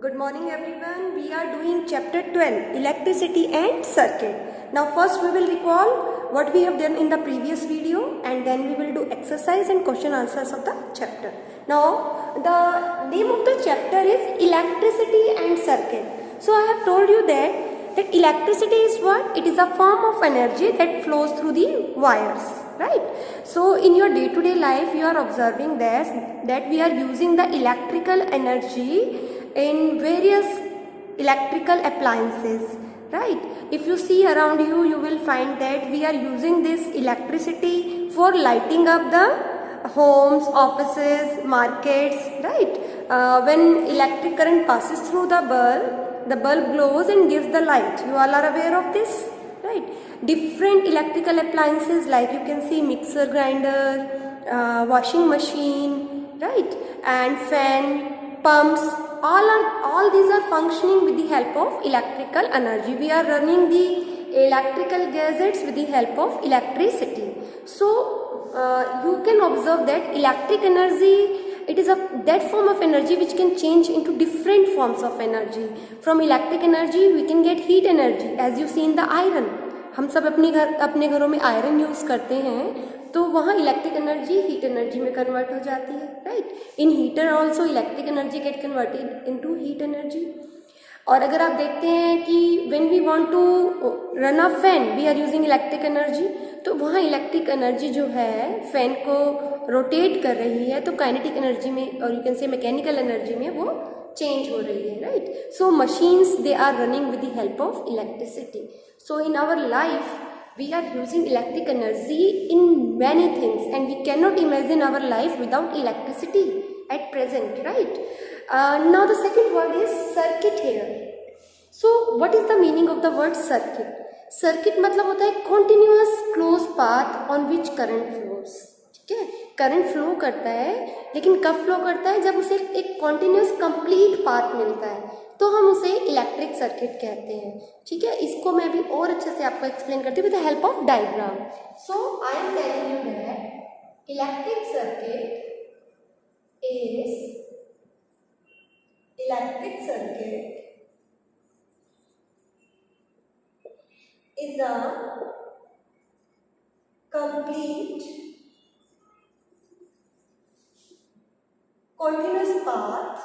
Good morning everyone. We are doing chapter 12, electricity and circuit. Now first we will recall what we have done in the previous video and then we will do exercise and question answers of the chapter. Now the name of the chapter is electricity and circuit. So I have told you that electricity is what? It is a form of energy that flows through the wires, right? So in your day-to-day life you are observing this, that we are using the electrical energy in various electrical appliances, right? If you see around you, you will find that we are using this electricity for lighting up the homes, offices, markets, right? When electric current passes through the bulb glows and gives the light. You all are aware of this, right? Different electrical appliances, like you can see mixer, grinder, washing machine, right? And fan, pumps, all these are functioning with the help of electrical energy. We are running the electrical gadgets with the help of electricity. So you can observe that electric energy, it is that form of energy which can change into different forms of energy. From electric energy we can get heat energy, as you see in the iron. हम सब अपने घरों में iron use करते हैं, तो वहाँ electric energy heat energy में कन्वर्ट हो जाती है, right? In heater also electric energy get converted into heat energy. और अगर आप देखते हैं कि when we want to run a fan we are using electric energy, तो वहाँ इलेक्ट्रिक एनर्जी जो है फैन को रोटेट कर रही है, तो काइनेटिक एनर्जी में और you can say mechanical energy में वो चेंज हो रही है, right? So machines they are running with the help of electricity. So in our life we are using electric energy in many things and we cannot imagine our life without electricity at present, right? Now the second word is circuit here. So what is the meaning of the word circuit? Circuit मतलब होता है continuous closed path on which current flows. ठीक है, current flow करता है, लेकिन कब flow करता है? जब उसे एक कॉन्टिन्यूस कंप्लीट पाथ मिलता है, तो हम उसे इलेक्ट्रिक सर्किट कहते हैं. ठीक है, इसको मैं अभी और अच्छे से आपको एक्सप्लेन करती हूँ with the help of diagram. So I am telling you that electric circuit is a complete continuous path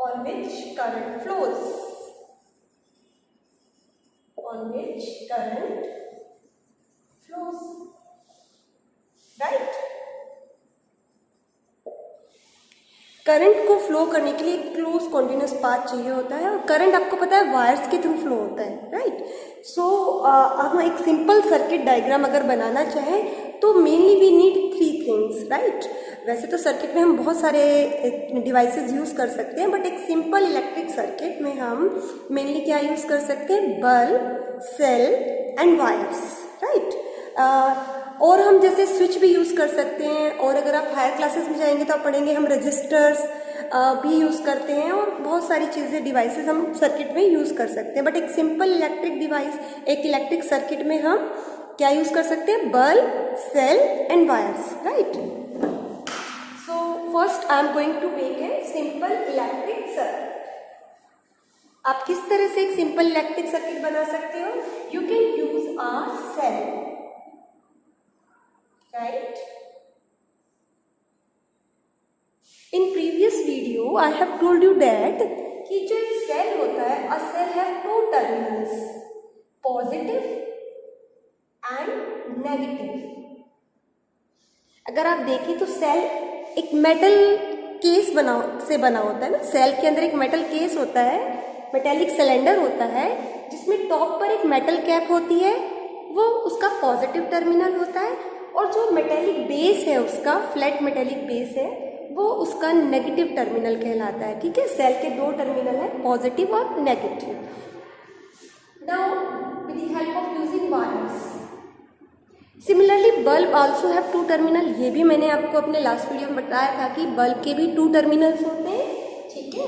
on which current flows, right? Current को फ्लो करने के लिए क्लोज कॉन्टिन्यूस पाथ चाहिए होता है, और करंट आपको पता है वायर्स के थ्रू फ्लो होता है, राइट? सो हम एक सिंपल सर्किट डायग्राम अगर बनाना चाहें तो mainly we need 3 things, right? वैसे तो सर्किट में हम बहुत सारे डिवाइसेस यूज़ कर सकते हैं, बट एक सिंपल इलेक्ट्रिक सर्किट में हम मेनली क्या यूज़ कर सकते हैं? Bulb, cell and wires, right? और हम जैसे स्विच भी यूज़ कर सकते हैं, और अगर आप हायर क्लासेस में जाएंगे तो आप पढ़ेंगे हम रजिस्टर्स भी यूज़ करते हैं, और बहुत सारी चीज़ें डिवाइसेस हम सर्किट में यूज़ कर सकते हैं. बट एक सिंपल इलेक्ट्रिक डिवाइस, एक इलेक्ट्रिक सर्किट में हम क्या यूज़ कर सकते हैं? Bulb, cell and wires, right? So first I am going to make a simple electric circuit. आप किस तरह से एक सिंपल इलेक्ट्रिक सर्किट बना सकते हो? You can use a cell, right? In previous video I have told you that कि जो एक सेल होता है, a cell have 2 terminals, positive and negative. अगर आप देखें तो सेल एक मेटल केस से बना होता है ना. सेल के अंदर एक मेटल केस होता है, मेटेलिक सिलेंडर होता है, जिसमें टॉप पर एक मेटल कैप होती है, वो उसका पॉजिटिव टर्मिनल होता है, और जो मेटेलिक बेस है उसका, फ्लैट मेटेलिक बेस है, वो उसका नेगेटिव टर्मिनल कहलाता है. ठीक है, सेल के 2 टर्मिनल है, पॉजिटिव और negative. Now with the help of using wires, similarly bulb also have 2 terminal. ये भी मैंने आपको अपने लास्ट वीडियो में बताया था कि बल्ब के भी 2 टर्मिनल्स होते हैं. ठीक है,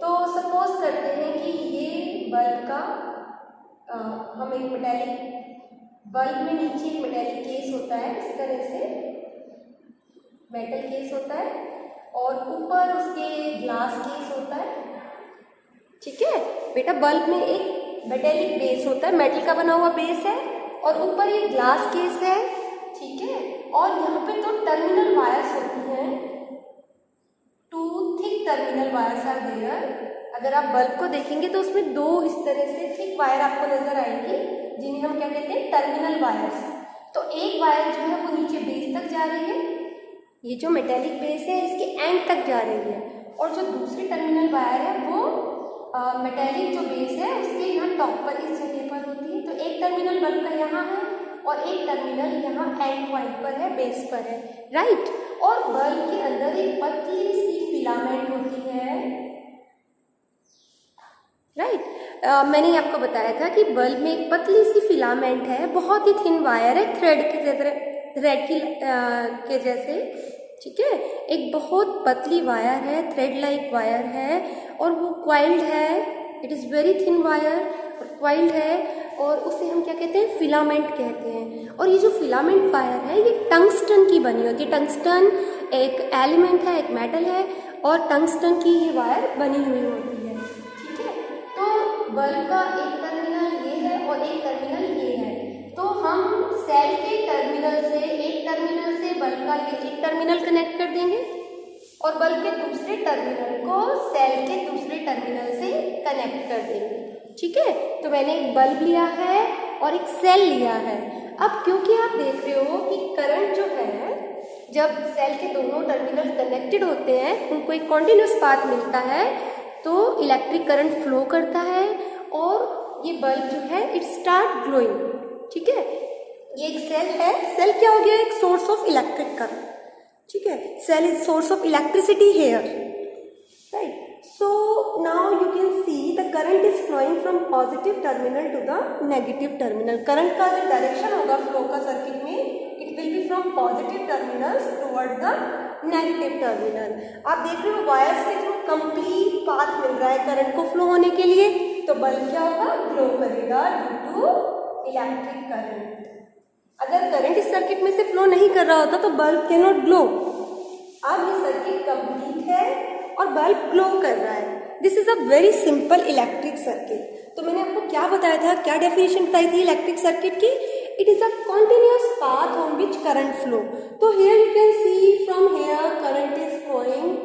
तो सपोज करते हैं कि ये बल्ब का हम एक मेटेलिक बल्ब में नीचे एक मेटेलिक केस होता है, तरह से मेटल केस होता है और ऊपर उसके ग्लास केस होता है। ठीक है बेटा, बल्ब में एक मेटेलिक बेस होता है, मेटल का बना हुआ बेस है और ऊपर ये ग्लास केस है। ठीक है, और यहाँ पे तो टर्मिनल वायर्स होती हैं, 2 thick terminal wires are there. अगर आप बल्ब को देखेंगे तो उसमें 2 इस तरह से थिक वायर आपको नजर आएंगी, जिन्हें हम क्या कहते हैं, टर्मिनल वायर्स। तो एक वायर जो है वो नीचे बेस तक जा रही है, ये जो मेटेलिक बेस है इसके एंड तक जा रही है, और जो दूसरी टर्मिनल वायर है वो मेटेलिक जो बेस है उसके यहाँ टॉप पर, इस जगह पर होती है। तो एक टर्मिनल बल्ब का यहाँ है और एक टर्मिनल यहाँ एंड पॉइंट पर है, बेस पर है, राइट। और बल्ब के अंदर एक पतली सी फिलामेंट होती है, राइट। मैंने आपको बताया था कि बल्ब में एक पतली सी फिलामेंट है, बहुत ही थिन वायर है, थ्रेड के जैसे। ठीक है, एक बहुत पतली वायर है, थ्रेड लाइक वायर है, और वो क्वाइल्ड है, it is very thin wire, coiled है, और उसे हम क्या कहते हैं, फिलामेंट कहते हैं। और ये जो फिलामेंट वायर है ये टंगस्टन की बनी होती है। टंगस्टन एक एलिमेंट है, एक मेटल है, और टंगस्टन की ये वायर बनी हुई होती है। ठीक है, तो बल्ब का एक टर्मिनल ये है और एक टर्मिनल ये है। तो हम सेल के टर्मिनल से, एक टर्मिनल से बल्ब का ये एक टर्मिनल कनेक्ट कर देंगे और बल्ब के दूसरे टर्मिनल को सेल के दूसरे टर्मिनल से कनेक्ट कर देंगे। ठीक है, तो मैंने एक बल्ब लिया है और एक सेल लिया है। अब क्योंकि आप देख रहे हो कि करंट जो है, जब सेल के दोनों टर्मिनल कनेक्टेड होते हैं, उनको एक कॉन्टिन्यूस पाथ मिलता है, तो इलेक्ट्रिक करंट फ्लो करता है और ये बल्ब जो है इट स्टार्ट ग्लोइंग। ठीक है, ये एक सेल है, सेल क्या हो गया, एक सोर्स ऑफ इलेक्ट्रिक करंट। ठीक है, cell is source of electricity here, right. So now you can see the current is flowing from positive terminal to the negative terminal. Current का जो डायरेक्शन होगा फ्लो का सर्किट में, it will be from positive terminals toward the negative terminal. आप देख रहे हो wires के थ्रू कंप्लीट पाथ मिल रहा है करंट को फ्लो होने के लिए, तो बल्ब क्या होगा, ग्लो करेगा ड्यू टू इलेक्ट्रिक करंट। अगर करंट इस सर्किट में से फ्लो नहीं कर रहा होता तो बल्ब कैन नॉट ग्लो। अब ये सर्किट कंप्लीट है और बल्ब ग्लो कर रहा है। This is a very simple electric circuit. तो मैंने आपको क्या बताया था, क्या डेफिनेशन बताई थी इलेक्ट्रिक सर्किट की, it is a continuous path on which current flow. तो here you can see from here current is flowing,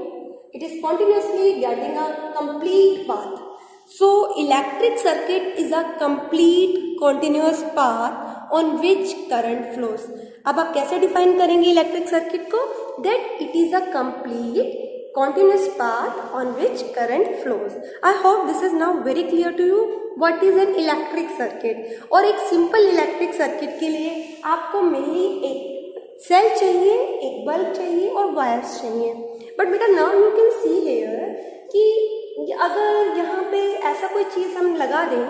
it is continuously getting a complete path. So electric circuit is a complete continuous path on which current flows. अब आप कैसे define करेंगे electric circuit को, that it is a complete continuous path on which current flows. I hope this is now very clear to you what is an electric circuit. और एक simple electric circuit के लिए आपको mainly एक cell चाहिए, एक bulb चाहिए और वायर्स चाहिए। बट बेटा now you can see here कि अगर यहाँ पे ऐसा कोई चीज़ हम लगा दें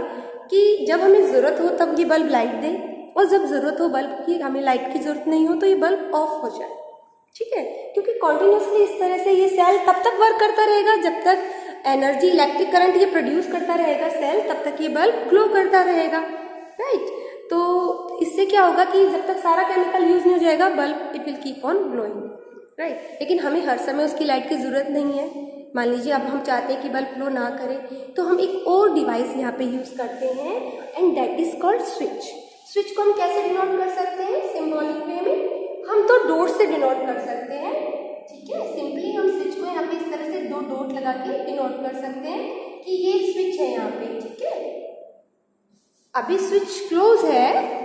कि जब हमें ज़रूरत हो तब ये बल्ब लाइट दे, और जब ज़रूरत हो बल्ब की, हमें लाइट की ज़रूरत नहीं हो तो ये बल्ब ऑफ हो जाए। ठीक है, क्योंकि कॉन्टिन्यूसली इस तरह से ये सेल तब तक वर्क करता रहेगा जब तक एनर्जी, इलेक्ट्रिक करंट ये प्रोड्यूस करता रहेगा सेल, तब तक ये बल्ब ग्लो करता रहेगा, राइट। तो इससे क्या होगा कि जब तक सारा केमिकल यूज नहीं हो जाएगा bulb it will keep on glowing, right. लेकिन हमें हर समय उसकी लाइट की ज़रूरत नहीं है। मान लीजिए अब हम चाहते हैं कि बल्ब फ्लो ना करे, तो हम एक और डिवाइस यहाँ पे यूज़ करते हैं and that is called switch. Switch को हम कैसे डिनोट कर सकते हैं, सिंबॉलिक वे में हम तो डॉट से डिनोट कर सकते हैं। ठीक है, सिंपली हम स्विच को यहाँ पे इस तरह से 2 डॉट लगा के डिनोट कर सकते हैं कि ये स्विच है यहाँ पे। ठीक है, अभी स्विच क्लोज है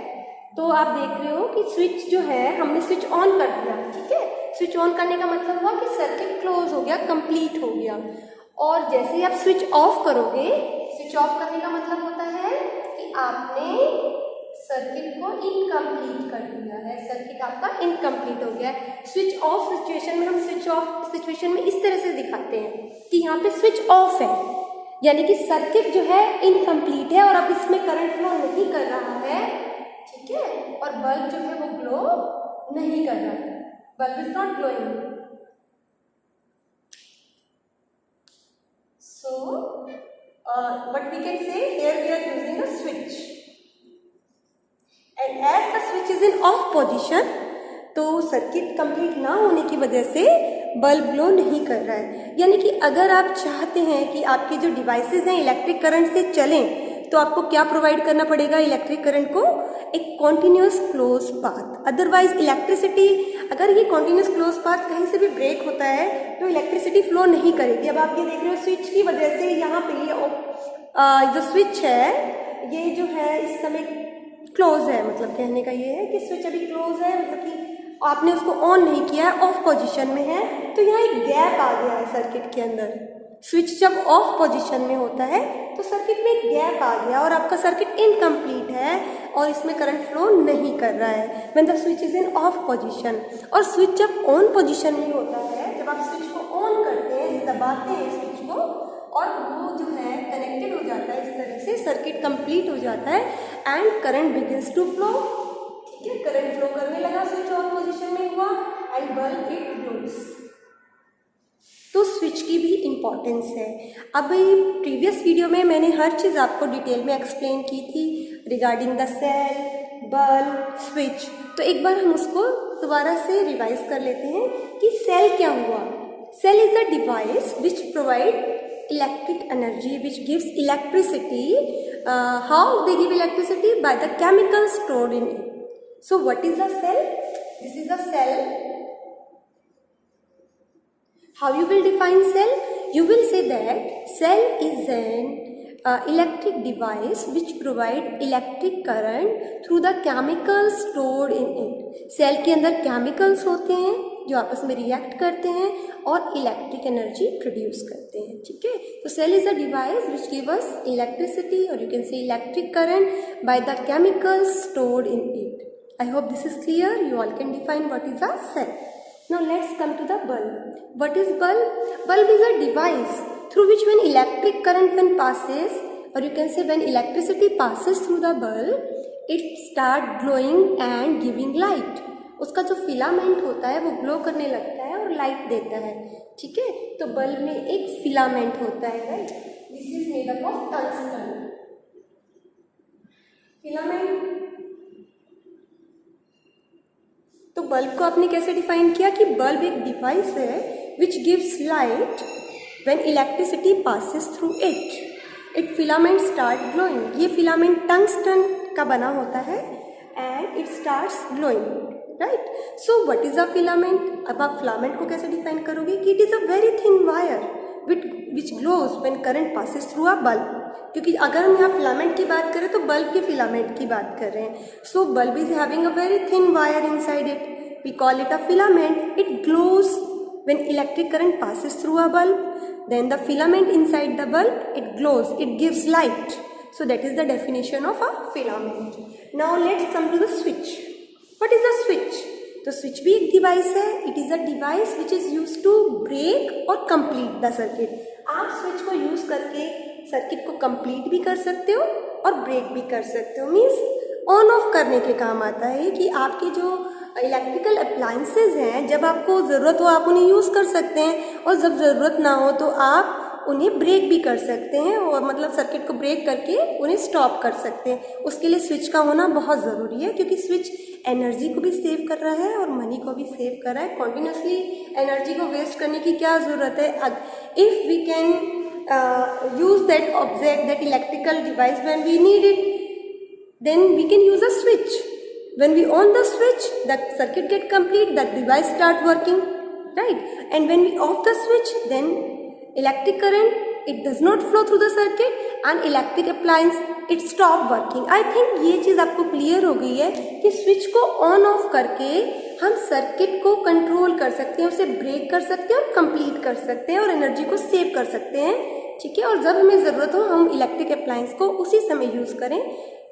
तो आप देख रहे हो कि स्विच जो है हमने स्विच ऑन कर दिया। ठीक है, स्विच ऑन करने का मतलब हुआ कि सर्किट क्लोज हो गया, कंप्लीट हो गया। और जैसे ही आप स्विच ऑफ करोगे, स्विच ऑफ करने का मतलब होता है कि आपने सर्किट को इनकम्प्लीट कर दिया है, सर्किट आपका इनकम्प्लीट हो गया है। स्विच ऑफ सिचुएशन में हम स्विच ऑफ सिचुएशन में इस तरह से दिखाते हैं कि यहाँ पे स्विच ऑफ है, यानी कि सर्किट जो है इनकम्प्लीट है और अब इसमें करंट फ्लो नहीं कर रहा है। ठीक है, और बल्ब जो है वो ग्लो नहीं कर रहा है, bulb is not glowing. So what we can say, here we are using a switch, and as the switch is in off position, तो सर्किट कंप्लीट ना होने की वजह से बल्ब ग्लो नहीं कर रहा है। यानी कि अगर आप चाहते हैं कि आपके जो डिवाइसेस हैं इलेक्ट्रिक करंट से चलें, तो आपको क्या प्रोवाइड करना पड़ेगा? इलेक्ट्रिक करंट को एक continuous close path. Otherwise electricity, अगर ये कॉन्टिन्यूस क्लोज पाथ कहीं से भी ब्रेक होता है तो इलेक्ट्रिसिटी फ्लो नहीं करेगी। अब आप ये देख रहे हो स्विच की वजह से यहाँ पे ये जो स्विच है ये जो है इस समय क्लोज है, मतलब कहने का ये है कि स्विच अभी क्लोज है, मतलब कि आपने उसको ऑन नहीं किया है, ऑफ पोजीशन में है, तो यहाँ एक गैप आ गया है सर्किट के अंदर। स्विच जब ऑफ पोजीशन में होता है तो सर्किट में एक गैप आ गया और आपका सर्किट इनकम्प्लीट है और इसमें करंट फ्लो नहीं कर रहा है when the switch is in of position. और स्विच जब ऑन पोजीशन में होता है, जब आप स्विच को ऑन करते हैं, दबाते हैं स्विच को, और वो जो है कनेक्टेड हो जाता है, इस तरह से सर्किट कंप्लीट हो जाता है and current begins to flow. ठीक है, करंट फ्लो करने लगा, स्विच ऑन पोजीशन में हुआ एंड बल्ब इट ग्लोज। तो स्विच की भी इम्पॉर्टेंस है। अब प्रीवियस वीडियो में मैंने हर चीज़ आपको डिटेल में एक्सप्लेन की थी regarding the cell, bulb, switch. तो एक बार हम उसको दोबारा से रिवाइज कर लेते हैं कि सेल क्या हुआ। Cell is a device which provide electric energy, which gives electricity. How they give electricity? By the chemicals stored in it. So what is a cell? This is a cell. How you will define cell? You will say that cell is an electric device which provide electric current through the chemicals stored in it. Cell के अंदर chemicals होते हैं जो आपस में react करते हैं और इलेक्ट्रिक एनर्जी प्रोड्यूस करते हैं। ठीक है, तो cell is a device which give us electricity और you can say electric current by the chemicals stored in it. I hope this is clear. You all can define what is a cell. Now let's come to the bulb. What is bulb? Bulb is a device through which when electric current passes, or you can say when electricity passes through the bulb, it start glowing and giving light. उसका जो filament होता है वो glow करने लगता है और light देता है। ठीक है, तो बल्ब में एक फिलामेंट होता है, right? This is made up of tungsten. Filament. तो बल्ब को आपने कैसे डिफाइन किया कि बल्ब एक डिवाइस है which gives light when electricity passes through it. It filament start glowing. ये फिलामेंट टंगस्टन का बना होता है and it starts glowing, right? So what is a filament? अब आप फिलामेंट को कैसे डिफाइन करोगे कि it is a very thin wire which glows when current passes through a bulb. क्योंकि अगर हम यहाँ फिलामेंट की बात करें तो बल्ब के फिलामेंट की बात कर रहे हैं। So bulb is having a very thin wire inside it, we call it a filament. It glows when electric current passes through a bulb, then the filament inside the bulb it glows, it gives light. So that is the definition of a filament. Now let's come to the switch. What is a switch? तो switch भी एक device है। It is a device which is use to break और complete the circuit. आप switch को use करके circuit को complete भी कर सकते हो और ब्रेक भी कर सकते हो। मीन्स ऑन ऑफ करने के काम आता है कि आपके जो इलेक्ट्रिकल अप्लायंसेज हैं, जब आपको ज़रूरत हो आप उन्हें यूज़ कर सकते हैं और जब ज़रूरत ना हो तो आप उन्हें ब्रेक भी कर सकते हैं और मतलब सर्किट को ब्रेक करके उन्हें स्टॉप कर सकते हैं। उसके लिए स्विच का होना बहुत ज़रूरी है क्योंकि स्विच एनर्जी को भी सेव कर रहा है और मनी को भी सेव कर रहा है। कॉन्टिन्यूसली एनर्जी को वेस्ट करने की क्या ज़रूरत है? If we can use that object, that electrical device when we need it, then we can use a switch. When we on the switch, the circuit get complete, the device start working, right? And when we off the switch, then electric current it does not flow through the circuit and electric appliance it stop working. I think ये चीज़ आपको clear हो गई है कि switch को on off करके हम circuit को कंट्रोल कर सकते हैं, उसे ब्रेक कर सकते हैं और कंप्लीट कर सकते हैं और एनर्जी को सेव कर सकते हैं। ठीक है, और जब हमें ज़रूरत हो हम इलेक्ट्रिक अप्लायंस को उसी समय यूज़ करें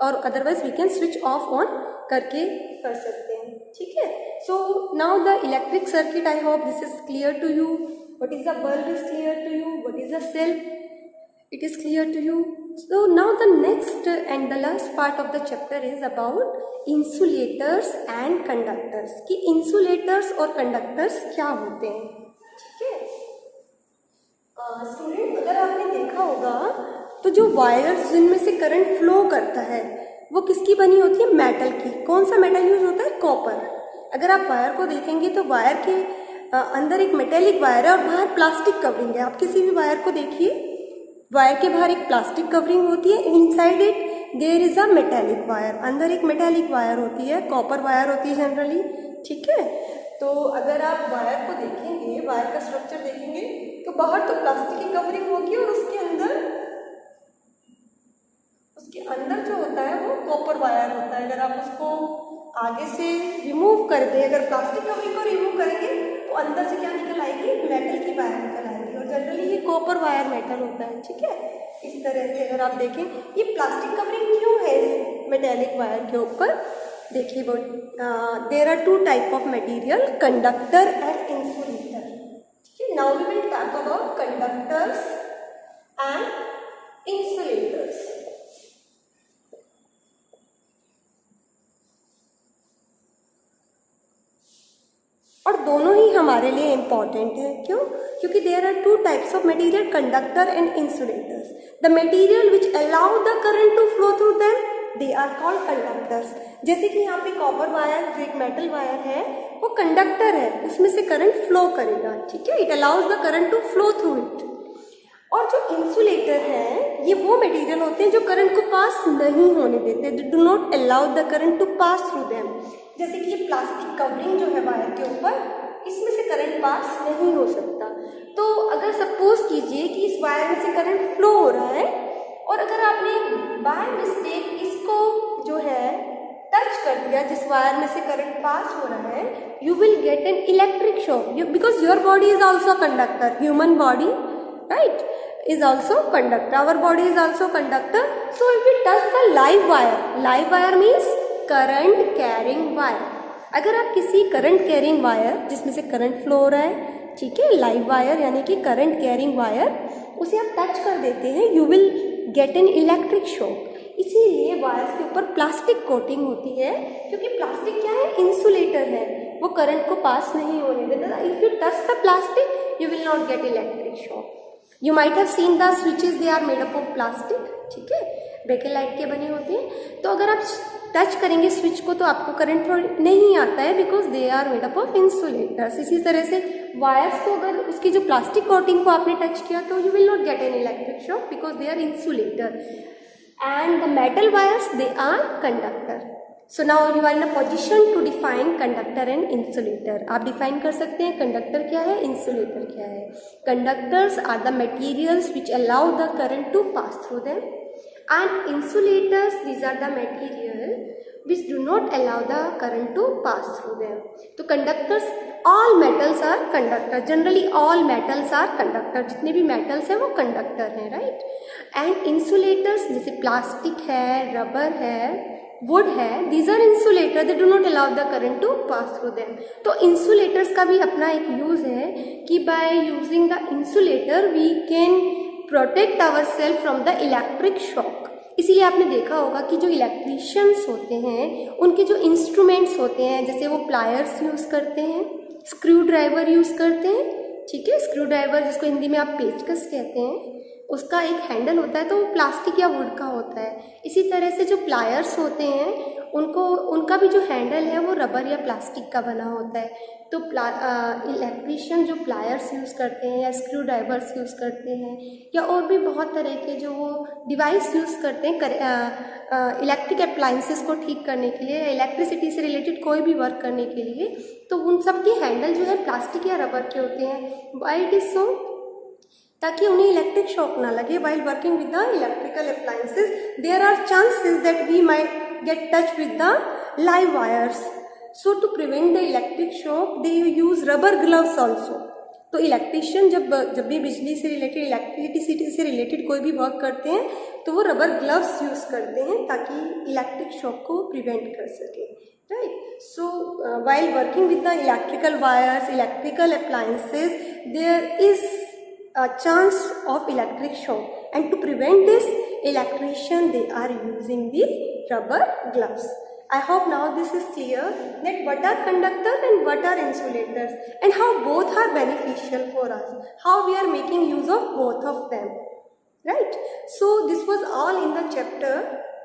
और otherwise we can switch off on करके कर सकते हैं। ठीक है, so now the electric circuit, I hope this is clear to you. What is the bulb is clear to you, what is the cell it is clear to you. So now the next and the last part of the chapter is about insulators and conductors, कि insulators और conductors क्या होते हैं। ठीक है student, अगर आपने देखा होगा तो जो वायर्स जिनमें से करंट फ्लो करता है वो किसकी बनी होती है? मेटल की। कौन सा मेटल यूज होता है? कॉपर। अगर आप वायर को देखेंगे तो वायर के अंदर एक मेटेलिक वायर है और बाहर प्लास्टिक कवरिंग है। आप किसी भी वायर को देखिए, वायर के बाहर एक प्लास्टिक कवरिंग होती है, inside it there is a metallic wire, अंदर एक मेटेलिक वायर होती है, कॉपर वायर होती है जनरली, ठीक है। तो अगर आप वायर को देखेंगे, वायर का स्ट्रक्चर देखेंगे तो बाहर तो प्लास्टिक की कवरिंग होगी और उसके अंदर जो होता है वो कॉपर वायर होता है। अगर आप उसको आगे से रिमूव कर दें, अगर प्लास्टिक कवरिंग को रिमूव करेंगे तो अंदर से क्या निकल आएगी, मेटल की वायर निकल आएगी और जनरली ये कॉपर वायर मेटल होता है, ठीक है। इस तरह से अगर आप देखें ये प्लास्टिक कवरिंग क्यों है इस मेटेलिक वायर के ऊपर, देखिए वो there are 2 type of material, conductor and insulator, ठीक है। Now we will talk about conductors and insulators. और दोनों ही हमारे लिए इम्पॉर्टेंट है, क्यों? क्योंकि there are 2 types of material, conductor and insulators. The material which allow the current to flow through them they are called conductors. जैसे कि यहाँ पे कॉपर वायर जो एक मेटल वायर है वो कंडक्टर है, उसमें से करंट फ्लो करेगा, ठीक है, it allows the current to flow through it. और जो इंसुलेटर है ये वो मटेरियल होते हैं जो करंट को पास नहीं होने देते, they do not allow the current to pass through them. जैसे कि ये प्लास्टिक कवरिंग जो है वायर के ऊपर, इसमें से करंट पास नहीं हो सकता। तो अगर सपोज कीजिए कि इस वायर में से करंट फ्लो हो रहा है और अगर आपने बाय मिस्टेक इसको जो है टच कर दिया, जिस वायर में से करंट पास हो रहा है, you will get an electric shock, because your body is also conductor, human body right is also conductor, our body is also conductor. So if we touch the live wire means current carrying wire, अगर आप किसी current carrying wire जिसमें से current flow हो रहा है, ठीक है, लाइव वायर यानी कि करंट कैरिंग वायर, उसे आप टच कर देते हैं, you will get an electric shock. इसीलिए वायर्स के ऊपर प्लास्टिक कोटिंग होती है, क्योंकि प्लास्टिक क्या है, इंसुलेटर है, वो करंट को पास नहीं होने देता। If you touch the plastic you will not gate electric shock. You might have seen the switches, they are made up of plastic, ठीक है, बेकेलाइट के बने होते हैं। तो अगर आप टच करेंगे स्विच को तो आपको करंट नहीं आता है, because they are made up of insulators. इसी तरह से वायर्स को अगर उसकी जो प्लास्टिक कोटिंग को आपने टच किया तो you will not get an electric shock because they are insulator. And the metal wires they are conductor. So now you are in a position to define conductor and insulator. आप define कर सकते हैं conductor क्या है, insulator क्या है। Conductors are the materials which allow the current to pass through them and insulators these are the material which do not allow the current to pass through them. तो conductors, all metals are conductor, generally all metals are conductor, जितने भी metals हैं वो conductor हैं, right. And insulators जैसे plastic है, rubber है, wood है, these are insulator, they do not allow the current to pass through them. तो इंसुलेटर्स का भी अपना एक यूज है कि by using the insulator we can protect our self from the electric shock. इसीलिए आपने देखा होगा कि जो इलेक्ट्रीशियंस होते हैं उनके जो इंस्ट्रूमेंट्स होते हैं, जैसे वो प्लायर्स यूज करते हैं, स्क्रू ड्राइवर यूज करते हैं, ठीक है, स्क्रू ड्राइवर जिसको हिंदी में आप पेचकस कहते हैं, उसका एक हैंडल होता है तो वो प्लास्टिक या वुड का होता है। इसी तरह से जो प्लायर्स होते हैं उनका भी जो हैंडल है वो रबर या प्लास्टिक का बना होता है। तो इलेक्ट्रीशियन जो प्लायर्स यूज़ करते हैं या स्क्रू ड्राइवर्स यूज़ करते हैं या और भी बहुत तरह के जो वो डिवाइस यूज़ करते हैं इलेक्ट्रिक अप्लाइंसेस को ठीक करने के लिए, इलेक्ट्रिसिटी से रिलेटेड कोई भी वर्क करने के लिए, तो उन सब के हैंडल जो है प्लास्टिक या रबर के होते हैं। वाई इट इज़ सो, ताकि उन्हें इलेक्ट्रिक शॉक ना लगे while working with the electrical appliances. There are chances that we might get touch with the live wires. So to prevent the electric shock, they use rubber gloves also. तो electrician जब भी बिजली से related, electricity से related कोई भी work करते हैं तो वो रबर ग्लव्स यूज करते हैं ताकि इलेक्ट्रिक शॉक को प्रिवेंट कर सके, right. So while working with the electrical wires, electrical appliances, there is a chance of electric shock, and to prevent this, electrician they are using the rubber gloves. I hope now this is clear that what are conductors and what are insulators and how both are beneficial for us, how we are making use of both of them, right. So this was all in the chapter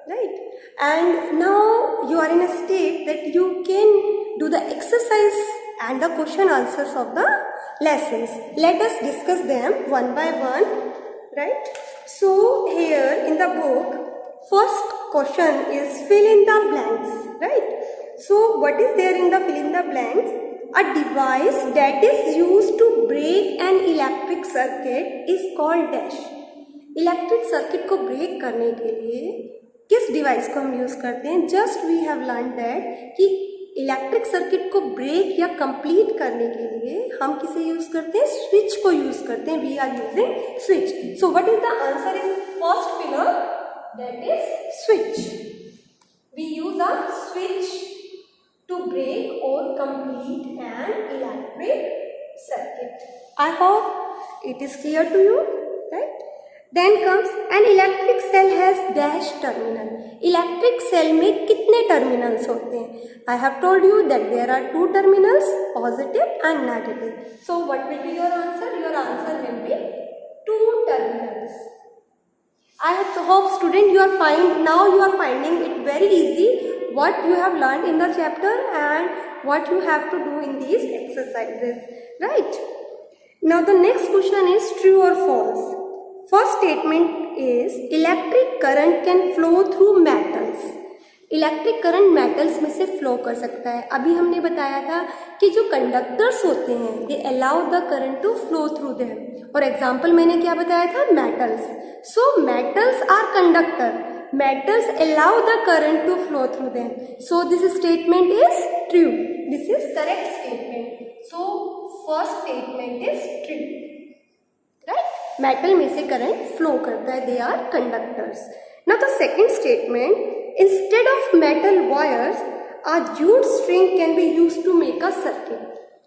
right? And now you are in a state that you can do the exercise and the question answers of the lessons. Let us discuss them one by one, right? So here in the book, first question is fill in the blanks, right? So what is there in the fill in the blanks? A device that is used to break an electric circuit is called dash. Electric circuit को break करने के लिए किस device को हम use करते हैं? Just we have learn that कि इलेक्ट्रिक सर्किट को ब्रेक या कंप्लीट करने के लिए हम किसे यूज़ करते हैं? स्विच को यूज़ करते हैं. We are using switch. So what is the answer in first figure? That is switch. We use a switch to break or complete an electric circuit. I hope it is clear to you, right? Then comes an electric cell has dash terminal. Electric cell में कितने terminals होते हैं? I have told you that there are two terminals, positive and negative. So what will be your answer? Your answer will be two terminals. I hope student you are finding it very easy what you have learned in the chapter and what you have to do in these exercises, right? Now the next question is true or false. First statement is electric current can flow through metals. Electric current metals में से flow कर सकता है. अभी हमने बताया था कि जो कंडक्टर्स होते हैं they allow the current to flow through them. और एग्जांपल मैंने क्या बताया था? Metals. So metals are conductor. Metals allow the current to flow through them. So this statement is true. This is correct statement. So first statement is true. Right? Metal में से current flow करता है. They are conductors. Now the second statement, instead of metal wires, a jute string can be used to make a circuit.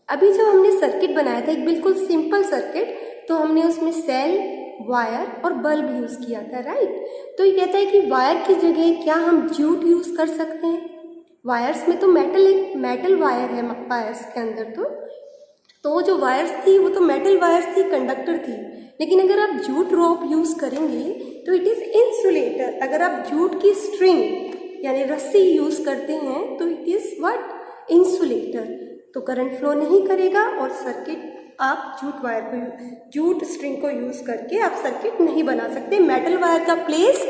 अभी जब हमने circuit बनाया था एक बिल्कुल सिंपल सर्किट, तो हमने उसमें सेल, वायर और बल्ब यूज़ किया था, राइट? तो ये कहता है कि वायर की जगह क्या हम जूट यूज़ कर सकते हैं? वायर्स में तो मेटल वायर है वायर्स के अंदर. तो जो वायर्स थी वो तो मेटल वायर्स थी, कंडक्टर थी. लेकिन अगर आप जूट रोप यूज़ करेंगे तो इट इज़ इंसुलेटर. अगर आप जूट की स्ट्रिंग यानी रस्सी यूज़ करते हैं तो इट इज़ व्हाट? इंसुलेटर. तो करंट फ्लो नहीं करेगा और सर्किट आप जूट स्ट्रिंग को यूज करके आप सर्किट नहीं बना सकते. मेटल वायर का प्लेस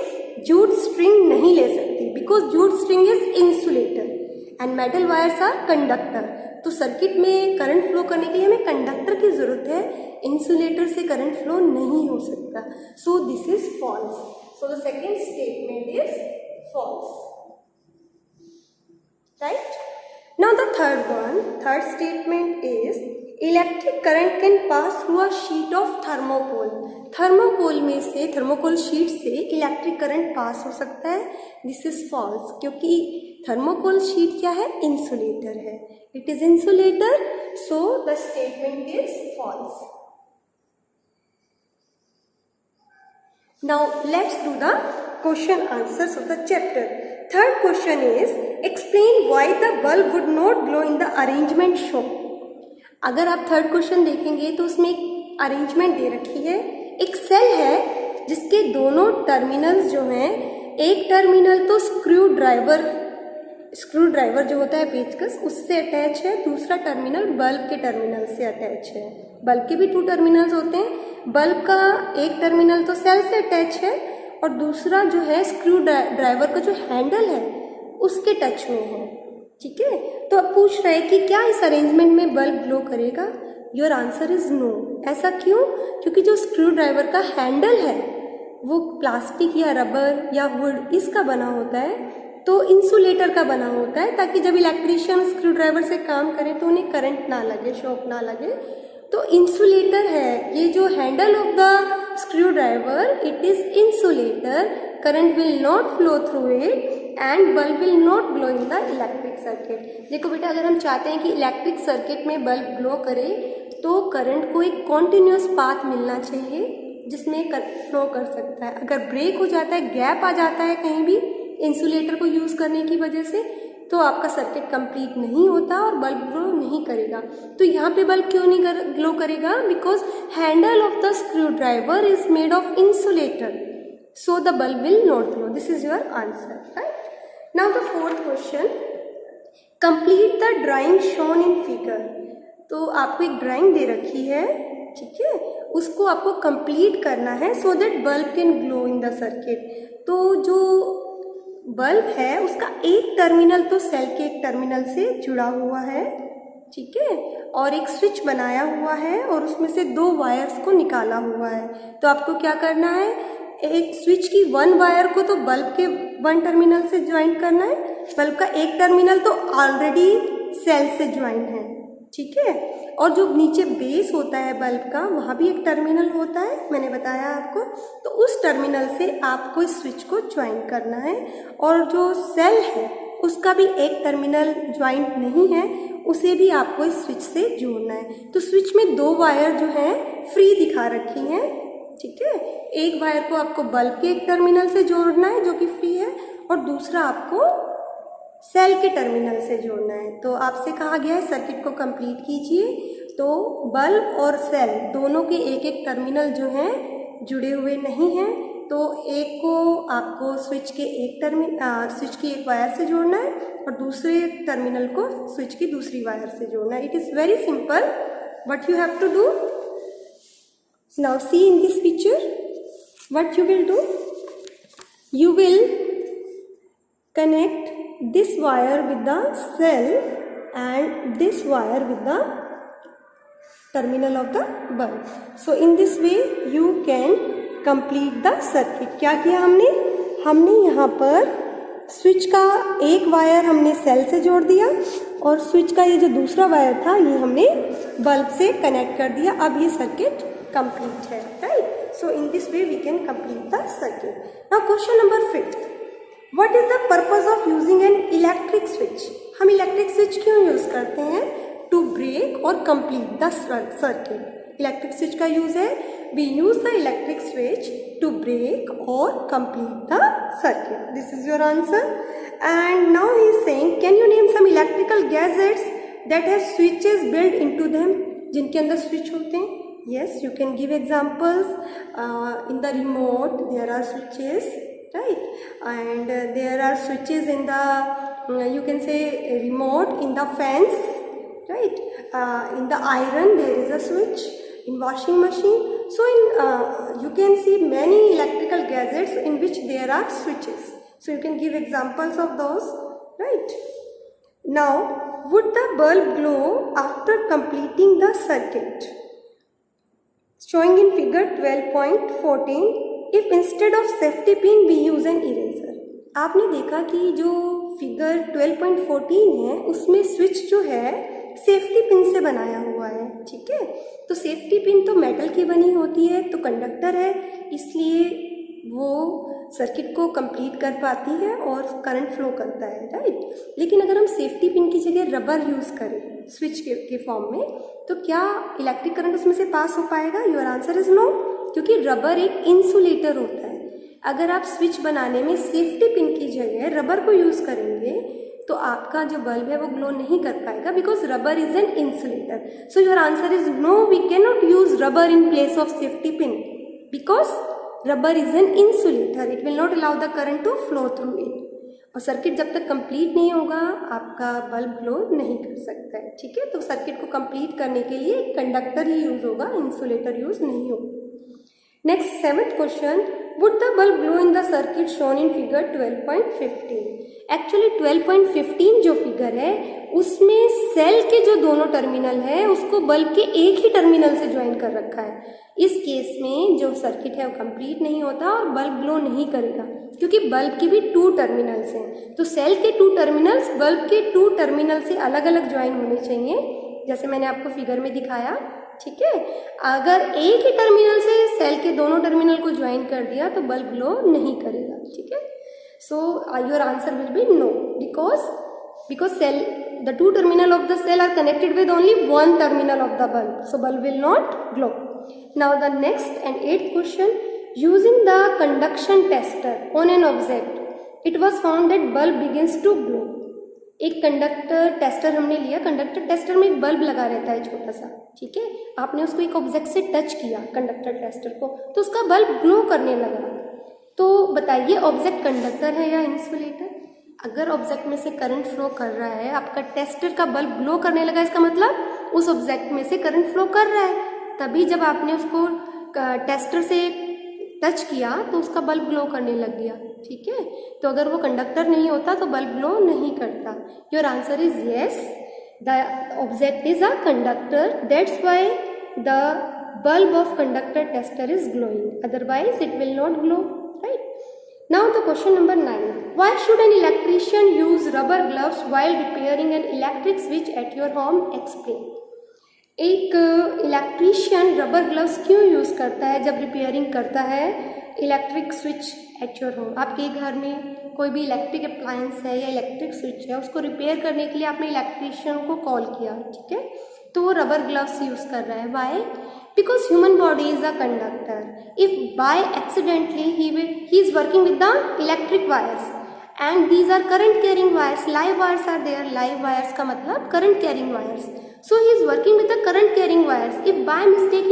जूट स्ट्रिंग नहीं ले सकती because jute string is insulator and metal wires are conductor. तो सर्किट में करंट फ्लो करने के लिए हमें कंडक्टर की जरूरत है. इंसुलेटर से करंट फ्लो नहीं हो सकता. So this is false. So the second statement is false, right? Now the third statement is electric current can pass through a sheet of thermocol. Thermocol में से, थर्मोकोल शीट से electric current pass हो सकता है. This is false क्योंकि thermocol sheet क्या है? Insulator है. It is insulator. So the statement is false. Now let's do the question answers of the chapter. Third question is explain why the bulb would not glow in the arrangement shown. अगर आप third question देखेंगे तो उसमें एक arrangement they रखी है. एक cell है जिसके दोनों टर्मिनल्स जो हैं, एक टर्मिनल तो स्क्रू ड्राइवर जो होता है पेचकस उससे अटैच है, दूसरा टर्मिनल बल्ब के टर्मिनल से अटैच है. बल्ब के भी टू टर्मिनल्स होते हैं. बल्ब का एक टर्मिनल तो सेल से अटैच है और दूसरा जो है स्क्रू ड्राइवर का जो हैंडल है उसके टच में है. ठीक है? तो अब पूछ रहा है कि क्या इस अरेंजमेंट में बल्ब ग्लो करेगा? Your answer is no. ऐसा क्यों? क्योंकि जो स्क्रू ड्राइवर का हैंडल है वो प्लास्टिक या रबर या वुड इसका बना होता है, तो इंसुलेटर का बना होता है ताकि जब इलेक्ट्रीशियन स्क्रू ड्राइवर से काम करे तो उन्हें करंट ना लगे, शॉक ना लगे. तो इंसुलेटर है ये जो handle of the screw driver. It is insulator. Current will not flow through it and bulb will not glow in the electric circuit. देखो बेटा, अगर हम चाहते हैं कि इलेक्ट्रिक सर्किट में बल्ब ग्लो करे तो करंट को एक कॉन्टिन्यूस पाथ मिलना चाहिए जिसमें फ्लो कर सकता है. अगर ब्रेक हो जाता है, गैप आ जाता है कहीं भी इंसुलेटर को यूज़ करने की वजह से, तो आपका सर्किट कंप्लीट नहीं होता और बल्ब ग्लो नहीं करेगा. तो यहाँ पे बल्ब क्यों नहीं ग्लो करेगा? Because handle of the screw driver is made of insulator. so the bulb will not glow. This is your answer, right? Now the fourth question, complete the drawing shown in figure. तो आपको एक drawing दे रखी है, ठीक है, उसको आपको complete करना है so that bulb can glow in the circuit. तो जो बल्ब है उसका एक टर्मिनल तो सेल के एक टर्मिनल से जुड़ा हुआ है, ठीक है, और एक स्विच बनाया हुआ है और उसमें से 2 वायर्स को निकाला हुआ है. तो आपको क्या करना है, एक स्विच की 1 वायर को तो बल्ब के 1 टर्मिनल से ज्वाइन करना है, बल्ब का एक टर्मिनल तो ऑलरेडी सेल से ज्वाइन है, ठीक है, और जो नीचे बेस होता है बल्ब का वहाँ भी एक टर्मिनल होता है, मैंने बताया आपको. तो उस टर्मिनल से आपको इस स्विच को ज्वाइन करना है, और जो सेल है उसका भी एक टर्मिनल ज्वाइंट नहीं है, उसे भी आपको इस स्विच से जोड़ना है. तो स्विच में 2 वायर जो हैं फ्री दिखा रखी हैं, ठीक है, एक वायर को आपको बल्ब के एक टर्मिनल से जोड़ना है जो कि फ्री है, और दूसरा आपको सेल के टर्मिनल से जोड़ना है. तो आपसे कहा गया है सर्किट को कंप्लीट कीजिए. तो बल्ब और सेल दोनों के एक एक टर्मिनल जो हैं जुड़े हुए नहीं हैं, तो एक को आपको स्विच की एक वायर से जोड़ना है और दूसरे टर्मिनल को स्विच की दूसरी वायर से जोड़ना है. It is very simple. What you have to do, now see in this picture, what you will do, you will connect this wire with the cell and this wire with the terminal of the bulb. So in this way you can complete the circuit. क्या किया हमने यहाँ पर switch का एक wire हमने cell से जोड़ दिया और स्विच का ये जो दूसरा वायर था ये हमने बल्ब से कनेक्ट कर दिया. अब ये सर्किट कंप्लीट है, right? So in this way we can complete the circuit. Now question number 5. What is the purpose of using an electric switch? हम इलेक्ट्रिक स्विच क्यों यूज करते हैं? To break or complete the circuit. Electric switch का use है, we use the electric switch to break or complete the circuit. This is your answer. And now he is saying, can you name some electrical gadgets that have switches built into them? जिनके अंदर switch होते हैं. Yes, you can give examples. In the remote there are switches, right? And there are switches in the you can say remote, in the fans, right? In the iron there is a switch, in washing machine. So in you can see many electrical gadgets in which there are switches. So you can give examples of those, right? Now, would the bulb glow after completing the circuit? Showing in figure 12.14, if instead of safety pin we use an eraser. आपने देखा कि जो figure 12.14 है उसमें switch जो है safety pin से बनाया हुआ है, ठीक है. तो सेफ्टी पिन तो मेटल की बनी होती है, तो कंडक्टर है, इसलिए वो सर्किट को कंप्लीट कर पाती है और करंट फ्लो करता है, राइट. लेकिन अगर हम सेफ्टी पिन की जगह रबर यूज़ करें स्विच के फॉर्म में, तो क्या इलेक्ट्रिक करंट उसमें से पास हो पाएगा? योर आंसर इज नो, क्योंकि रबर एक इंसुलेटर होता है. अगर आप स्विच बनाने में सेफ्टी पिन की जगह रबर को यूज़ करेंगे तो आपका जो बल्ब है वो ग्लो नहीं कर पाएगा, because rubber is an insulator. So your answer is no, we can not use rubber in place of safety pin because rubber is an insulator. It will not allow the current to flow through it. और circuit जब तक complete नहीं होगा आपका bulb glow नहीं कर सकता है, ठीक है. तो सर्किट को कंप्लीट करने के लिए कंडक्टर ही यूज होगा, इंसुलेटर यूज नहीं होगा. Next 7th question, would the bulb glow in the circuit shown in figure 12.15? Actually 12.15 जो फिगर है उसमें सेल के जो दोनों टर्मिनल है उसको बल्ब के एक ही टर्मिनल से ज्वाइन कर रखा है. इस केस में जो सर्किट है वो कंप्लीट नहीं होता और बल्ब ग्लो नहीं करेगा, क्योंकि बल्ब की भी 2 टर्मिनल्स हैं. तो सेल के 2 टर्मिनल्स बल्ब के 2 टर्मिनल से अलग अलग ज्वाइन होने चाहिए, जैसे मैंने आपको फिगर में दिखाया, ठीक है. अगर एक ही टर्मिनल से सेल के दोनों टर्मिनल को ज्वाइन कर दिया तो बल्ब ग्लो नहीं करेगा, ठीक है. So your answer will be no, because cell the 2 terminal of the cell are connected with only 1 terminal of the bulb, so bulb will not glow. Now the next and 8th question, using the conduction tester on an object, it was found that bulb begins to glow. एक conductor tester हमने लिया, conductor tester में एक bulb लगा रहता है छोटा सा, ठीक है. आपने उसको एक ऑब्जेक्ट से टच किया कंडक्टर टेस्टर को, तो उसका बल्ब ग्लो करने लगा. तो बताइए ऑब्जेक्ट कंडक्टर है या इंसुलेटर? अगर ऑब्जेक्ट में से करंट फ्लो कर रहा है, आपका टेस्टर का बल्ब ग्लो करने लगा, इसका मतलब उस ऑब्जेक्ट में से करंट फ्लो कर रहा है। तभी जब आपने उसको टेस्टर से टच किया तो उसका बल्ब ग्लो करने लग गया, ठीक है। तो अगर वो कंडक्टर नहीं होता तो बल्ब ग्लो नहीं करता। Your answer is yes, the object is a conductor, that's why the bulb of conductor tester is glowing, otherwise it will not glow, right? Now the question number 9, why should an electrician use rubber gloves while repairing an electric switch at your home? Explain. एक electrician rubber gloves क्यों use करता है जब repairing करता है electric switch at your home? आपके घर में कोई भी इलेक्ट्रिक अप्लायंस है या इलेक्ट्रिक स्विच है, उसको रिपेयर करने के लिए आपने इलेक्ट्रीशियन को कॉल किया, ठीक है, तो वो रबर ग्लव्स यूज कर रहा है। Y? Because human body is a conductor. If by accidentally he is working with the electric wires and these are current carrying wires, live wires are there, live wires का मतलब current carrying wires. So he is working with the current carrying wires. If by mistake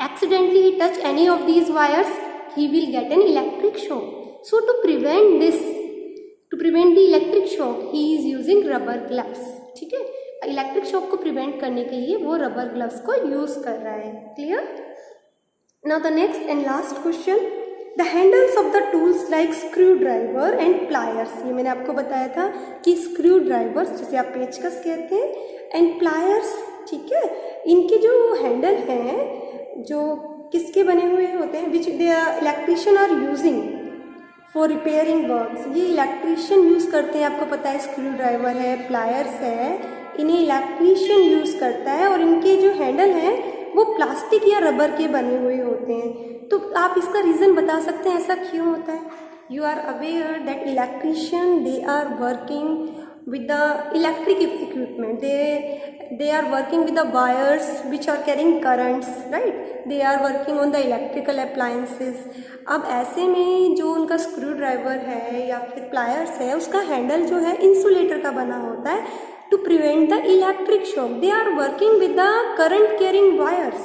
accidentally he touch any of these wires, he will get an electric shock. So to prevent the electric shock, he is using rubber gloves, ठीक है। Electric shock को prevent करने के लिए वो rubber gloves को use कर रहा है। Clear? Now the next and last question, the handles of the tools like screw driver and pliers, ये मैंने आपको बताया था कि स्क्रू ड्राइवर्स जिसे आप पेचकस कहते हैं एंड प्लायर्स, ठीक है, इनके जो हैंडल हैं जो किसके बने हुए होते हैं, which the electrician are using for repairing works, ये इलेक्ट्रिशियन यूज करते हैं। आपको पता है स्क्रू ड्राइवर है, प्लायर्स है, इन्हें इलेक्ट्रीशियन यूज करता है और इनके जो हैंडल हैं वो प्लास्टिक या रबर के बने हुए होते हैं। तो आप इसका रीज़न बता सकते हैं ऐसा क्यों होता है? You are aware that electrician they are working with the electric equipment, they are working with the wires which are carrying currents, right? They are working on the electrical appliances. अब ऐसे में जो उनका स्क्रू ड्राइवर है या फिर pliers है, उसका हैंडल जो है इंसुलेटर का बना होता है to prevent the electric shock. They are working with the current carrying wires,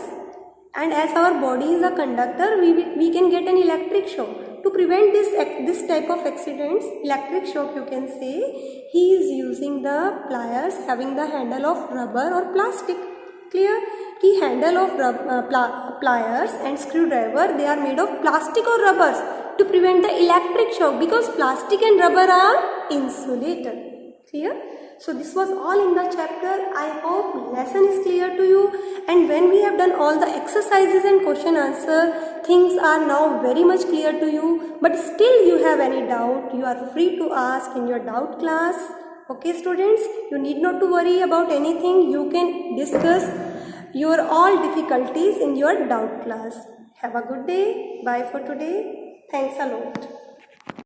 and as our body is a conductor, we can get an electric shock. To prevent this type of accidents, electric shock, you can say, he is using the pliers having the handle of rubber or plastic. Clear? कि handle of pliers and screwdriver, they are made of plastic or rubbers to prevent the electric shock, because plastic and rubber are insulator. Clear? So this was all in the chapter. I hope lesson is clear to you, and when we have done all the exercises and question answer, things are now very much clear to you. But still you have any doubt, you are free to ask in your doubt class. Okay students, you need not to worry about anything. You can discuss your all difficulties in your doubt class. Have a good day. Bye for today. Thanks a lot.